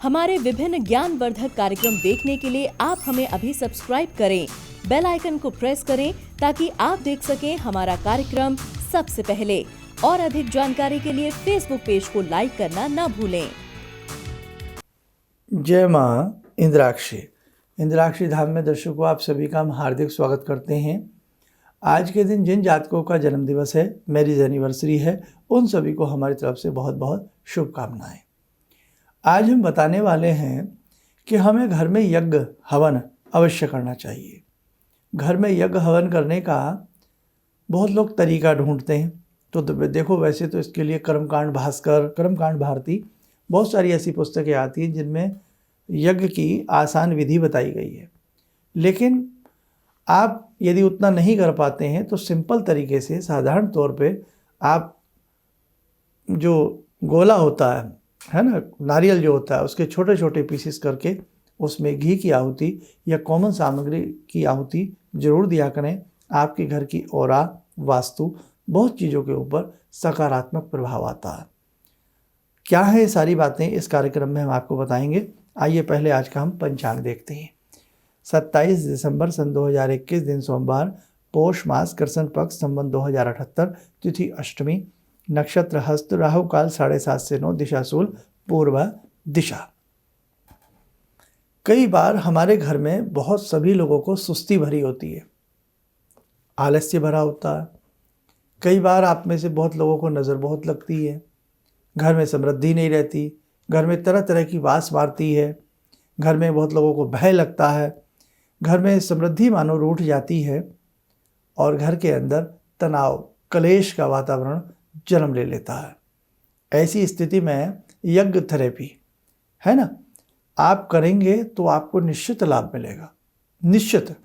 हमारे विभिन्न ज्ञानवर्धक कार्यक्रम देखने के लिए आप हमें अभी सब्सक्राइब करें, बेल आइकन को प्रेस करें ताकि आप देख सकें हमारा कार्यक्रम सबसे पहले। और अधिक जानकारी के लिए फेसबुक पेज को लाइक करना न भूलें। जय माँ इंद्राक्षी। इंद्राक्षी धाम में दर्शकों आप सभी का हम हार्दिक स्वागत करते हैं। आज के दिन जिन जातकों का जन्मदिवस है, मैरिज एनिवर्सरी है, उन सभी को हमारी तरफ से बहुत बहुत शुभकामनाएं। आज हम बताने वाले हैं कि हमें घर में यज्ञ हवन अवश्य करना चाहिए। घर में यज्ञ हवन करने का बहुत लोग तरीका ढूंढते हैं। तो देखो, वैसे तो इसके लिए कर्मकांड भास्कर, कर्मकांड भारती, बहुत सारी ऐसी पुस्तकें आती हैं जिनमें यज्ञ की आसान विधि बताई गई है। लेकिन आप यदि उतना नहीं कर पाते हैं तो सिंपल तरीके से, साधारण तौर पे आप जो गोला होता है ना, नारियल जो होता है, उसके छोटे छोटे पीसेस करके उसमें घी की आहुति या कॉमन सामग्री की आहुति जरूर दिया करें। आपके घर की औरा, वास्तु, बहुत चीज़ों के ऊपर सकारात्मक प्रभाव आता है। क्या है ये सारी बातें इस कार्यक्रम में हम आपको बताएंगे। आइए पहले आज का हम पंचांग देखते हैं। 27 दिसंबर सन 2021 दिन सोमवार, पौष मास, कृष्ण पक्ष, संवत 2078, तिथि अष्टमी, नक्षत्र हस्त, राहु काल 7:30 से 9, दिशा शूल, पूर्व दिशा। कई बार हमारे घर में बहुत सभी लोगों को सुस्ती भरी होती है, आलस्य भरा होता है। कई बार आप में से बहुत लोगों को नज़र बहुत लगती है, घर में समृद्धि नहीं रहती, घर में तरह तरह की वास मारती है, घर में बहुत लोगों को भय लगता है, घर में समृद्धि मानो रूठ जाती है और घर के अंदर तनाव, क्लेश का वातावरण जन्म ले लेता है। ऐसी स्थिति में यज्ञ थेरेपी है ना, आप करेंगे तो आपको निश्चित लाभ मिलेगा, निश्चित।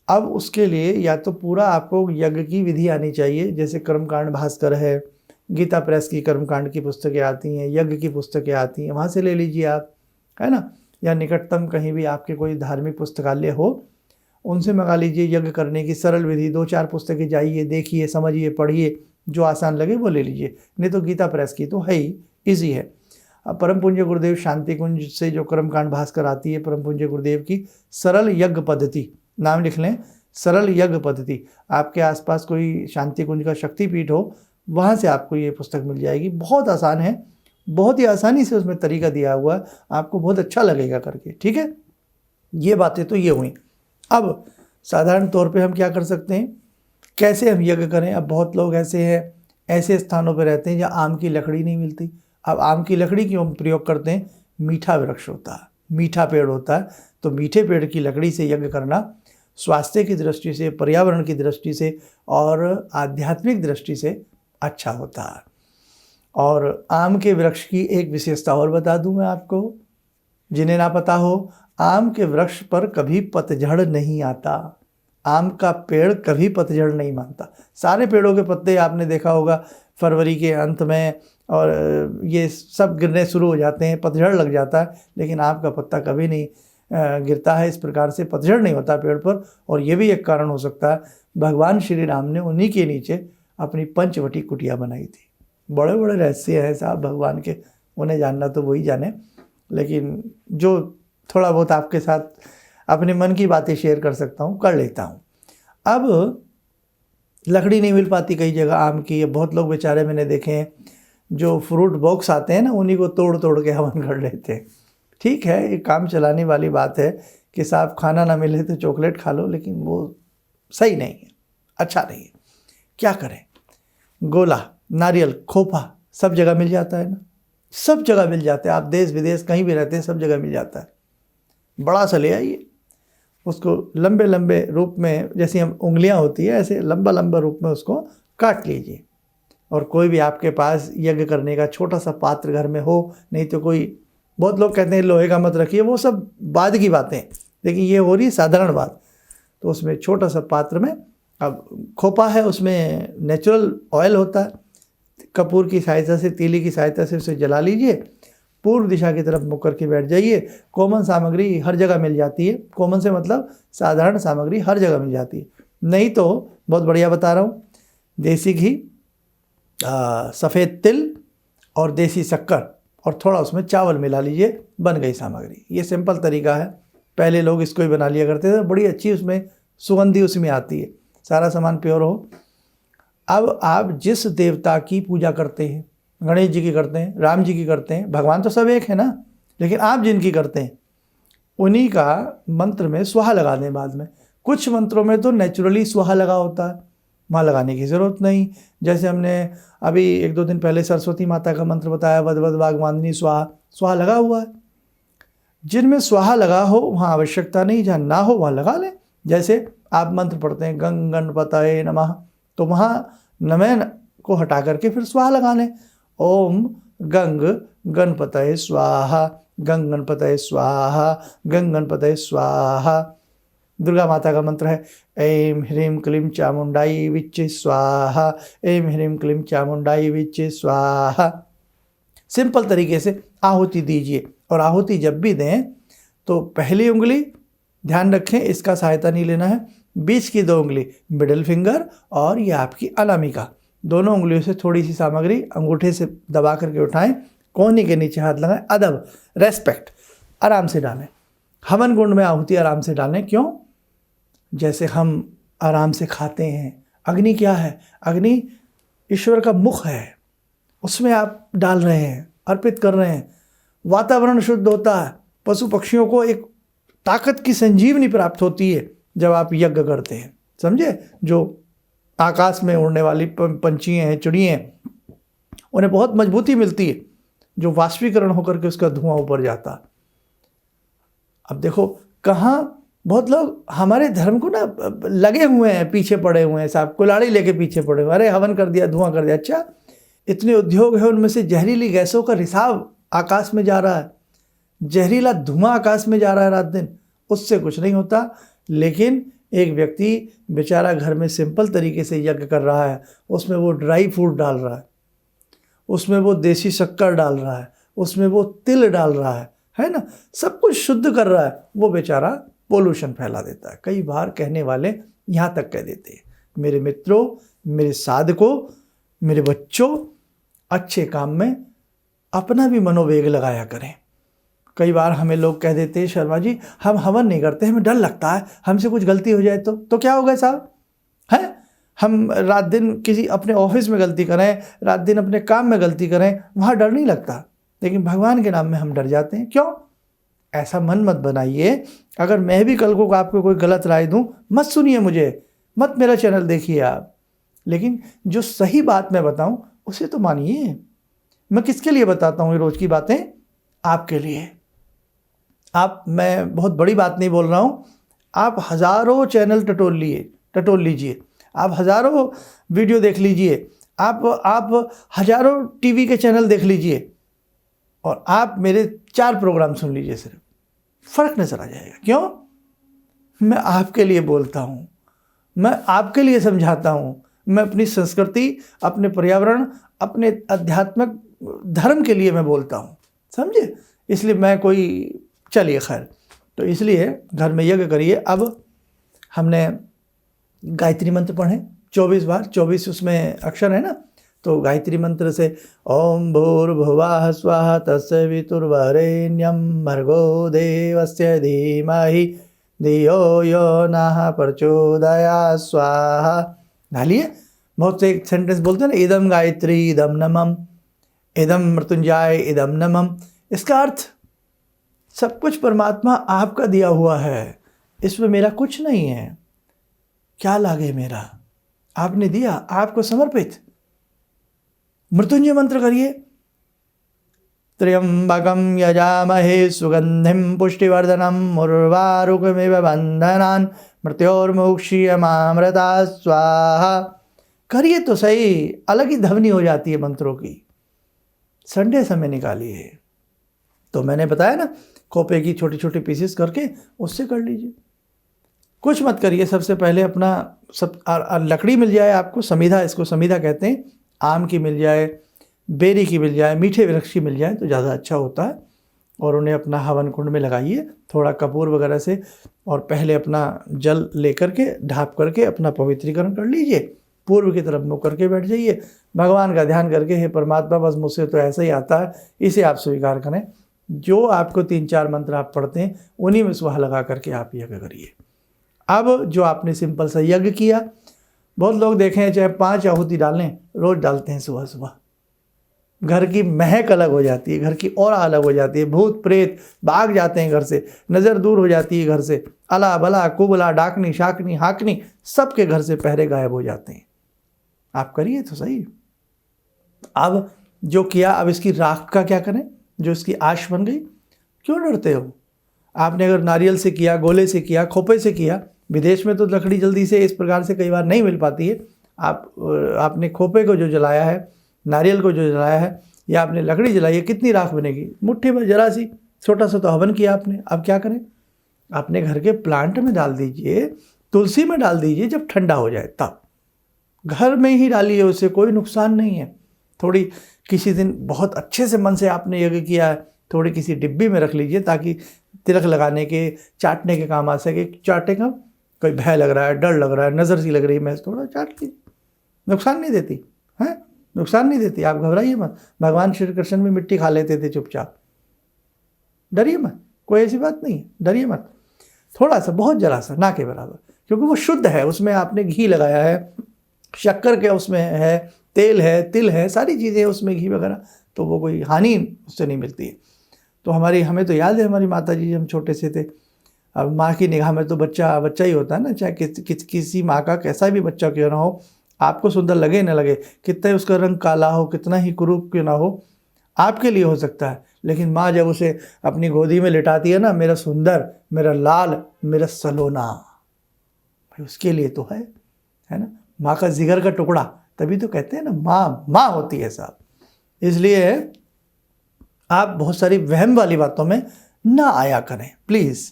अब उसके लिए या तो पूरा आपको यज्ञ की विधि आनी चाहिए, जैसे कर्मकांड भास्कर है, गीता प्रेस की कर्मकांड की पुस्तकें आती हैं, यज्ञ की पुस्तकें आती हैं, वहाँ से ले लीजिए आप, है ना। या निकटतम कहीं भी आपके कोई धार्मिक पुस्तकालय हो, उनसे मंगा लीजिए यज्ञ करने की सरल विधि। 2-4 पुस्तकें जाइए, देखिए, समझिए, पढ़िए, जो आसान लगे वो ले लीजिए। नहीं तो गीता प्रेस की तो है ही, ईजी है। अब परम पूज्य गुरुदेव शांति कुंज से जो कर्मकांड भास्कर आती है, परम पूज्य गुरुदेव की सरल यज्ञ पद्धति, नाम लिख लें, सरल यज्ञ पद्धति। आपके आसपास कोई शांति कुंज का शक्तिपीठ हो, वहाँ से आपको ये पुस्तक मिल जाएगी। बहुत आसान है, बहुत ही आसानी से उसमें तरीका दिया हुआ है, आपको बहुत अच्छा लगेगा करके। ठीक है, ये बातें तो ये हुई। अब साधारण तौर पे हम क्या कर सकते हैं, कैसे हम यज्ञ करें। अब बहुत लोग ऐसे हैं, ऐसे स्थानों पर रहते हैं जहाँ आम की लकड़ी नहीं मिलती। अब आम की लकड़ी क्यों हम प्रयोग करते हैं, मीठा वृक्ष होता है, मीठा पेड़ होता है, तो मीठे पेड़ की लकड़ी से यज्ञ करना स्वास्थ्य की दृष्टि से, पर्यावरण की दृष्टि से और आध्यात्मिक दृष्टि से अच्छा होता है। और आम के वृक्ष की एक विशेषता और बता दूं मैं आपको, जिन्हें ना पता हो, आम के वृक्ष पर कभी पतझड़ नहीं आता। आम का पेड़ कभी पतझड़ नहीं मानता। सारे पेड़ों के पत्ते आपने देखा होगा फरवरी के अंत में और ये सब गिरने शुरू हो जाते हैं, पतझड़ लग जाता है, लेकिन आम का पत्ता कभी नहीं गिरता है। इस प्रकार से पतझड़ नहीं होता पेड़ पर। और ये भी एक कारण हो सकता है, भगवान श्री राम ने उन्हीं के नीचे अपनी पंचवटी कुटिया बनाई थी। बड़े बड़े रहस्य हैं साहब भगवान के, उन्हें जानना तो वही जाने। लेकिन जो थोड़ा बहुत आपके साथ अपने मन की बातें शेयर कर सकता हूँ, कर लेता हूँ। अब लकड़ी नहीं मिल पाती कई जगह आम की। बहुत लोग बेचारे मैंने देखे हैं, जो फ्रूट बॉक्स आते हैं ना, उन्हीं को तोड़ तोड़ के हवन कर लेते हैं। ठीक है, ये काम चलाने वाली बात है कि साहब खाना ना मिले तो चॉकलेट खा लो, लेकिन वो सही नहीं है, अच्छा नहीं है। क्या करें, गोला, नारियल, खोपा सब जगह मिल जाता है ना, सब जगह मिल जाता है। आप देश विदेश कहीं भी रहते हैं, सब जगह मिल जाता है। बड़ा सा ले आइए, उसको लंबे लंबे रूप में, जैसी हम उंगलियां होती है ऐसे लंबा लंबा रूप में उसको काट लीजिए। और कोई भी आपके पास यज्ञ करने का छोटा सा पात्र घर में हो, नहीं तो कोई, बहुत लोग कहते हैं लोहे का मत रखिए, वो सब बाद की बातें, लेकिन ये हो रही साधारण बात। तो उसमें छोटा सा पात्र में, अब खोपा है, उसमें नेचुरल ऑयल होता है, कपूर की सहायता से, तीली की सहायता से उसे जला लीजिए, पूर्व दिशा की तरफ मुख करके बैठ जाइए। कॉमन सामग्री हर जगह मिल जाती है, कॉमन से मतलब साधारण सामग्री हर जगह मिल जाती है। नहीं तो बहुत बढ़िया बता रहा हूँ, देसी घी, सफ़ेद तिल और देसी शक्कर और थोड़ा उसमें चावल मिला लीजिए, बन गई सामग्री। ये सिंपल तरीका है, पहले लोग इसको ही बना लिया करते थे, बड़ी अच्छी उसमें सुगंधी उसमें आती है, सारा सामान प्योर हो। अब आप जिस देवता की पूजा करते हैं, गणेश जी की करते हैं, राम जी की करते हैं, भगवान तो सब एक है ना, लेकिन आप जिनकी करते हैं उन्हीं का मंत्र में स्वाहा लगा दें बाद में। कुछ मंत्रों में तो नेचुरली स्वाहा लगा होता है, वहाँ लगाने की ज़रूरत नहीं। जैसे हमने अभी 1-2 दिन पहले सरस्वती माता का मंत्र बताया, वद वद वाग्वादिनी स्वाहा, स्वाहा लगा हुआ है। जिनमें स्वाहा लगा हो वहाँ आवश्यकता नहीं, जहाँ ना हो वहाँ लगा लें। जैसे आप मंत्र पढ़ते हैं गंग गणपतये नमः, तो वहाँ नमः को हटा करके फिर स्वाहा लगा लें। ओम गंग गणपतये स्वाहा, गंग गणपतये स्वाहा, गंग गणपतये स्वाहा। दुर्गा माता का मंत्र है ऐं ह्रीं क्लीं चामुंडाई विच्चे स्वाहा, ऐं ह्रीं क्लीं चामुंडाई विच्चे स्वाहा। सिंपल तरीके से आहुति दीजिए, और आहुति जब भी दें तो पहली उंगली ध्यान रखें, इसका सहायता नहीं लेना है, बीच की 2 उंगली मिडिल फिंगर और ये आपकी अनामिका, दोनों उंगलियों से थोड़ी सी सामग्री अंगूठे से दबा करके उठाएं, कोहनी के नीचे हाथ लगाएं, अदब रेस्पेक्ट, आराम से डालें। हवन कुंड में आहुति आराम से डालें। क्यों? जैसे हम आराम से खाते हैं। अग्नि क्या है? अग्नि ईश्वर का मुख है, उसमें आप डाल रहे हैं, अर्पित कर रहे हैं। वातावरण शुद्ध होता है, पशु पक्षियों को एक ताकत की संजीवनी प्राप्त होती है जब आप यज्ञ करते हैं, समझे? जो आकाश में उड़ने वाली पंछियाँ हैं, चिड़ियाँ हैं, उन्हें बहुत मजबूती मिलती है जो वाष्पीकरण होकर के उसका धुआं ऊपर जाता। अब देखो कहाँ बहुत लोग हमारे धर्म को ना लगे हुए हैं, पीछे पड़े हुए हैं, साहब कुल्हाड़ी लेके पीछे पड़े हुए, अरे हवन कर दिया, धुआं कर दिया। अच्छा, इतने उद्योग है, उनमें से जहरीली गैसों का रिसाव आकाश में जा रहा है, जहरीला धुआं आकाश में जा रहा है रात दिन, उससे कुछ नहीं होता। लेकिन एक व्यक्ति बेचारा घर में सिंपल तरीके से यज्ञ कर रहा है, उसमें वो ड्राई फ्रूट डाल रहा है, उसमें वो देसी शक्कर डाल रहा है, उसमें वो तिल डाल रहा है ना, सब कुछ शुद्ध कर रहा है, वो बेचारा पोल्यूशन फैला देता है। कई बार कहने वाले यहाँ तक कह देते हैं, मेरे मित्रों, मेरे साधकों, मेरे बच्चों, अच्छे काम में अपना भी मनोवेग लगाया करें। कई बार हमें लोग कह देते हैं, शर्मा जी हम हवन नहीं करते, हमें डर लगता है, हमसे कुछ गलती हो जाए तो क्या होगा साहब? हैं, हम रात दिन किसी अपने ऑफिस में गलती करें, रात दिन अपने काम में गलती करें, वहाँ डर नहीं लगता, लेकिन भगवान के नाम में हम डर जाते हैं। क्यों? ऐसा मन मत बनाइए। अगर मैं भी कल को आपको कोई गलत राय दूं, मत सुनिए मुझे, मत मेरा चैनल देखिए आप, लेकिन जो सही बात मैं बताऊं उसे तो मानिए। मैं किसके लिए बताता हूं ये रोज़ की बातें? आपके लिए। मैं बहुत बड़ी बात नहीं बोल रहा हूं, आप हज़ारों चैनल टटोल लीजिए, आप हज़ारों वीडियो देख लीजिए, आप हज़ारों टीवी के चैनल देख लीजिए, और आप मेरे 4 प्रोग्राम सुन लीजिए, सिर्फ फ़र्क नज़र आ जाएगा। क्यों? मैं आपके लिए बोलता हूँ, मैं आपके लिए समझाता हूँ, मैं अपनी संस्कृति, अपने पर्यावरण, अपने आध्यात्मिक धर्म के लिए मैं बोलता हूँ, समझे? इसलिए मैं कोई, चलिए खैर, तो इसलिए घर में यज्ञ करिए। अब हमने गायत्री मंत्र पढ़े 24 बार, 24 उसमें अक्षर है ना, तो गायत्री मंत्र से ओम भूर्भुवः स्वः तत्सवितुर्वरेण्यं भर्गो देवस्य धीमहि धियो यो नः प्रचोदयात् स्वाहा। डालिए। बहुत से एक सेंटेंस बोलते हैं ना, इदम गायत्री इदम नमम, इदम मृत्युंजय इदम नमम। इसका अर्थ सब कुछ परमात्मा आपका दिया हुआ है, इसमें मेरा कुछ नहीं है, क्या लागे मेरा, आपने दिया, आपको समर्पित। मृत्युंजय मंत्र करिए, त्र्यंबकं यजामहे सुगंधिं पुष्टिवर्धनम् उर्वारुकमिव बन्धनान् मृत्योर्मुक्षीयमामृतात् स्वाहा। करिए तो सही, अलग ही ध्वनि हो जाती है मंत्रों की। संडे समय निकालिए। तो मैंने बताया ना, खोपे की छोटी छोटी पीसेस करके उससे कर लीजिए। कुछ मत करिए, सबसे पहले अपना लकड़ी मिल जाए आपको, समीधा, इसको समीधा कहते हैं, आम की मिल जाए, बेरी की मिल जाए, मीठे वृक्ष की मिल जाए तो ज़्यादा अच्छा होता है। और उन्हें अपना हवन कुंड में लगाइए थोड़ा कपूर वगैरह से, और पहले अपना जल लेकर के ढाँप करके अपना पवित्रीकरण कर लीजिए, पूर्व की तरफ मुँह करके बैठ जाइए, भगवान का ध्यान करके हे परमात्मा बस मुझसे तो ऐसा ही आता है, इसे आप स्वीकार करें। जो आपको 3-4 मंत्र आप पढ़ते हैं उन्हीं में सुहा लगा करके आप यज्ञ करिए। अब जो आपने सिंपल सा यज्ञ किया, बहुत लोग देखे हैं चाहे 5 आहुति डालें, रोज़ डालते हैं सुबह सुबह, घर की महक अलग हो जाती है, घर की ऑरा अलग हो जाती है, भूत प्रेत भाग जाते हैं घर से, नज़र दूर हो जाती है घर से, अला बला कुबला डाकनी शाकनी हाकनी सबके घर से पहरे गायब हो जाते हैं। आप करिए तो सही। अब जो किया, अब इसकी राख का क्या करें? जो इसकी आश बन गई, क्यों डरते हो? आपने अगर नारियल से किया, गोले से किया, खोपे से किया, विदेश में तो लकड़ी जल्दी से इस प्रकार से कई बार नहीं मिल पाती है। आपने खोपे को जो जलाया है, नारियल को जो जलाया है, या आपने लकड़ी जलाई है, कितनी राख बनेगी? मुट्ठी में जरा सी, छोटा सा तो हवन किया आपने। अब क्या करें? अपने घर के प्लांट में डाल दीजिए, तुलसी में डाल दीजिए, जब ठंडा हो जाए तब घर में ही डालिए, उससे कोई नुकसान नहीं है। थोड़ी किसी दिन बहुत अच्छे से मन से आपने यज्ञ किया है, थोड़ी किसी डिब्बी में रख लीजिए ताकि तिलक लगाने के, चाटने के काम आ सके। चाटे का कोई भय लग रहा है, डर लग रहा है, नज़र सी लग रही है, मैं थोड़ा चाट लीजिए, नुकसान नहीं देती है, नुकसान नहीं देती। आप घबराइए मत, भगवान श्री कृष्ण भी मिट्टी खा लेते थे चुपचाप, डरिए मत, कोई ऐसी बात नहीं है, डरिए मत। थोड़ा सा, बहुत जरा सा, ना के बराबर, क्योंकि वो शुद्ध है, उसमें आपने घी लगाया है, शक्कर के उसमें है, तेल है, तिल है, सारी चीज़ें उसमें घी वगैरह, तो वो कोई हानि उससे नहीं मिलती है। तो हमें तो याद है हमारी माता जी जब हम छोटे से थे, अब माँ की निगाह में तो बच्चा बच्चा ही होता है ना, चाहे किसी माँ का कैसा भी बच्चा क्यों ना हो, आपको सुंदर लगे ना लगे, कितना ही उसका रंग काला हो, कितना ही कुरूप क्यों ना हो, आपके लिए हो सकता है, लेकिन माँ जब उसे अपनी गोदी में लिटाती है ना, मेरा सुंदर, मेरा लाल, मेरा सलोना, भाई उसके लिए तो है ना, माँ का जिगर का टुकड़ा। तभी तो कहते हैं ना, माँ होती है साहब। इसलिए आप बहुत सारी वहम वाली बातों में ना आया करें प्लीज़।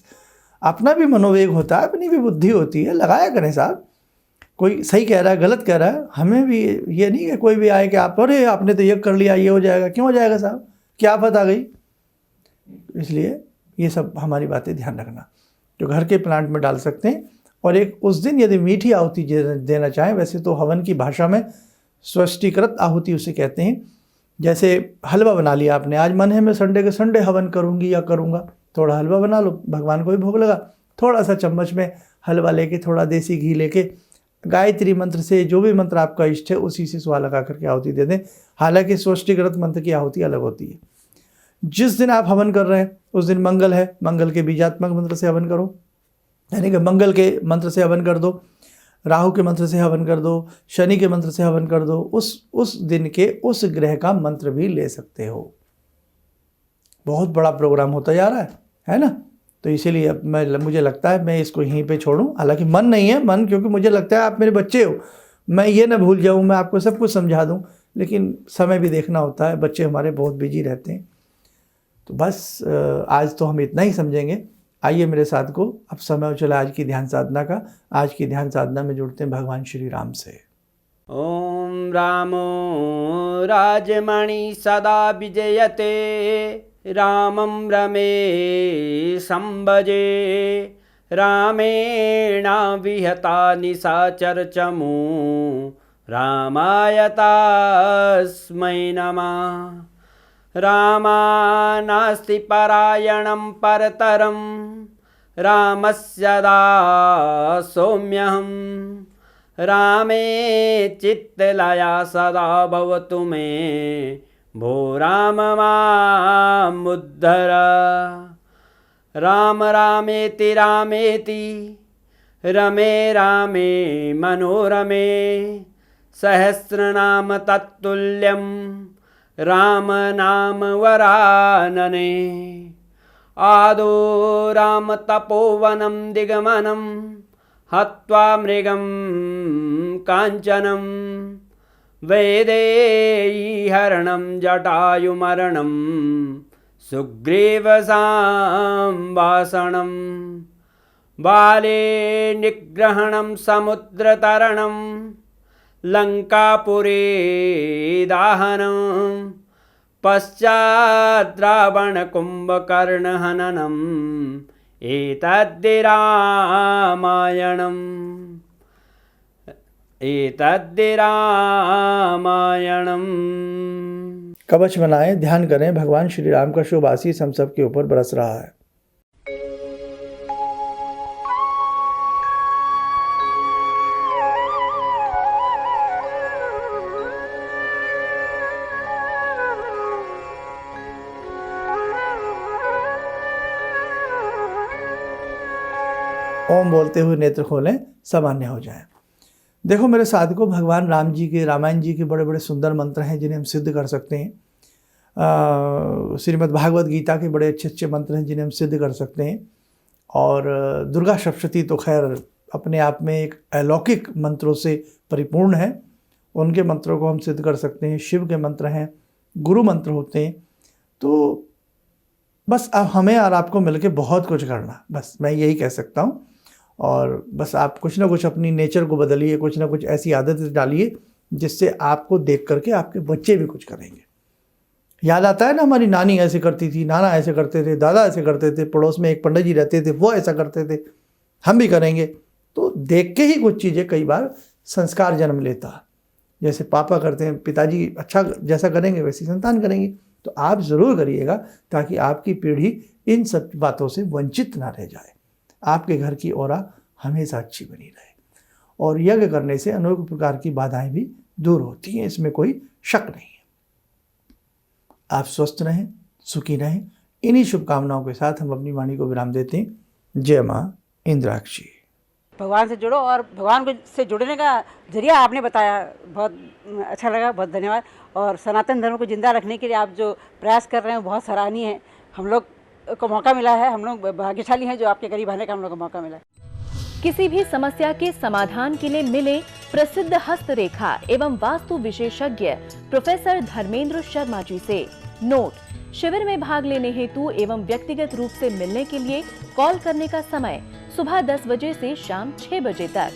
अपना भी मनोवेग होता है, अपनी भी बुद्धि होती है, लगाया करें साहब। कोई सही कह रहा है, गलत कह रहा है, हमें भी ये नहीं कि कोई भी आए कि आप, अरे आपने तो ये कर लिया, ये हो जाएगा। क्यों हो जाएगा साहब? क्या आफत आ गई? इसलिए ये सब हमारी बातें ध्यान रखना, जो घर के प्लांट में डाल सकते हैं। और एक उस दिन यदि मीठी आहुति देना चाहें, वैसे तो हवन की भाषा में स्वष्टिकृत आहुति उसे कहते हैं। जैसे हलवा बना लिया आपने, आज मन है मैं संडे के संडे हवन करूंगी या करूंगा, थोड़ा हलवा बना लो, भगवान को भी भोग लगा, थोड़ा सा चम्मच में हलवा लेके, थोड़ा देसी घी लेके, गायत्री मंत्र से, जो भी मंत्र आपका इष्ट है उसी से सुहा लगा करके आहुति दे दें। हालांकि स्वष्टिकृत मंत्र की आहुति अलग होती है। जिस दिन आप हवन कर रहे हैं उस दिन मंगल है, मंगल के बीजात्मक मंत्र से हवन करो, यानी कि मंगल के मंत्र से हवन कर दो, राहु के मंत्र से हवन कर दो, शनि के मंत्र से हवन कर दो, उस दिन के उस ग्रह का मंत्र भी ले सकते हो। बहुत बड़ा प्रोग्राम होता जा रहा है ना। तो इसीलिए अब मुझे लगता है मैं इसको यहीं पे छोड़ूं। हालांकि मन नहीं है, मन, क्योंकि मुझे लगता है आप मेरे बच्चे हो, मैं ये ना भूल जाऊं, मैं आपको सब कुछ समझा दूं, लेकिन समय भी देखना होता है, बच्चे हमारे बहुत बिजी रहते हैं। तो बस आज तो हम इतना ही समझेंगे। आइए मेरे साथ को, अब समय हो चला आज की ध्यान साधना का। आज की ध्यान साधना में जुड़ते हैं भगवान श्री राम से। ओम रामो राजमणि सदा विजयते, रामं रमे संभजे, रामेण विहता निशाचर चमू, रामाय तस्मै नमः। रामानास्ति परायणं परतरं, रामस्य दासोऽम्यहम्। रामे चित्तलया सदा भवतु मे, भो राम मामुद्धर। राम रामेति रामेति, रमे रामे मनोरमे, सहस्रनाम तत्तुल्यं, राम नाम वरानने। आदो राम तपोवनं दिगमनं, हत्वा मृगं काञ्चनं, वैदेहीहरणं जटायुमरणं, सुग्रीवसंभाषणं, बाले निग्रहणं समुद्रतरणं, लङ्कापुरे दाहनं, पश्चात् रावणकुम्भकर्णहननम् एतद्धि रामायणम् कवच बनाएं, ध्यान करें, भगवान श्री राम का शुभ आशीष हम सब के ऊपर बरस रहा है। ओम बोलते हुए नेत्र खोलें, सामान्य हो जाएं। देखो मेरे साधकों, भगवान राम जी के, रामायण जी के बड़े बड़े सुंदर मंत्र हैं जिन्हें हम सिद्ध कर सकते हैं। श्रीमद् भागवत गीता के बड़े अच्छे अच्छे मंत्र हैं जिन्हें हम सिद्ध कर सकते हैं। और दुर्गा सप्तशती तो खैर अपने आप में एक अलौकिक मंत्रों से परिपूर्ण है, उनके मंत्रों को हम सिद्ध कर सकते हैं। शिव के मंत्र हैं, गुरु मंत्र होते हैं। तो बस अब हमें और आपको मिलके बहुत कुछ करना, बस मैं यही कह सकता हूँ। और बस आप कुछ ना कुछ अपनी नेचर को बदलिए, कुछ ना कुछ ऐसी आदतें डालिए जिससे आपको देख करके आपके बच्चे भी कुछ करेंगे। याद आता है ना, हमारी नानी ऐसे करती थी, नाना ऐसे करते थे, दादा ऐसे करते थे, पड़ोस में एक पंडित जी रहते थे वो ऐसा करते थे, हम भी करेंगे। तो देख के ही कुछ चीज़ें कई बार संस्कार जन्म लेता है। जैसे पापा करते हैं, पिताजी अच्छा जैसा करेंगे वैसी संतान करेंगे। तो आप ज़रूर करिएगा ताकि आपकी पीढ़ी इन सब बातों से वंचित ना रह जाए, आपके घर की ऑरा हमेशा अच्छी बनी रहे। और यज्ञ करने से अनेक प्रकार की बाधाएं भी दूर होती हैं, इसमें कोई शक नहीं है। आप स्वस्थ रहें, सुखी रहें। इन्हीं शुभकामनाओं के साथ हम अपनी वाणी को विराम देते हैं। जय माँ इंद्राक्षी। भगवान से जुड़ो, और भगवान को से जुड़ने का जरिया आपने बताया, बहुत अच्छा लगा, बहुत धन्यवाद। और सनातन धर्म को जिंदा रखने के लिए आप जो प्रयास कर रहे हैं वो बहुत सराहनीय है। हम लोग को मौका मिला है, हम लोग भाग्यशाली हैं जो आपके करीब आने का हम लोग को मौका मिला है। किसी भी समस्या के समाधान के लिए मिले प्रसिद्ध हस्तरेखा एवं वास्तु विशेषज्ञ प्रोफेसर धर्मेंद्र शर्मा जी से। नोट: शिविर में भाग लेने हेतु एवं व्यक्तिगत रूप से मिलने के लिए कॉल करने का समय सुबह 10 बजे से शाम 6 बजे तक।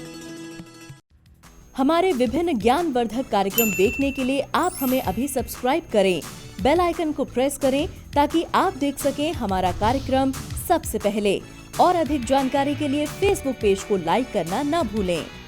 हमारे विभिन्न ज्ञानवर्धक कार्यक्रम देखने के लिए आप हमें अभी सब्सक्राइब करें, बेल आइकन को प्रेस करें ताकि आप देख सकें हमारा कार्यक्रम सबसे पहले। और अधिक जानकारी के लिए फेसबुक पेज को लाइक करना न भूलें।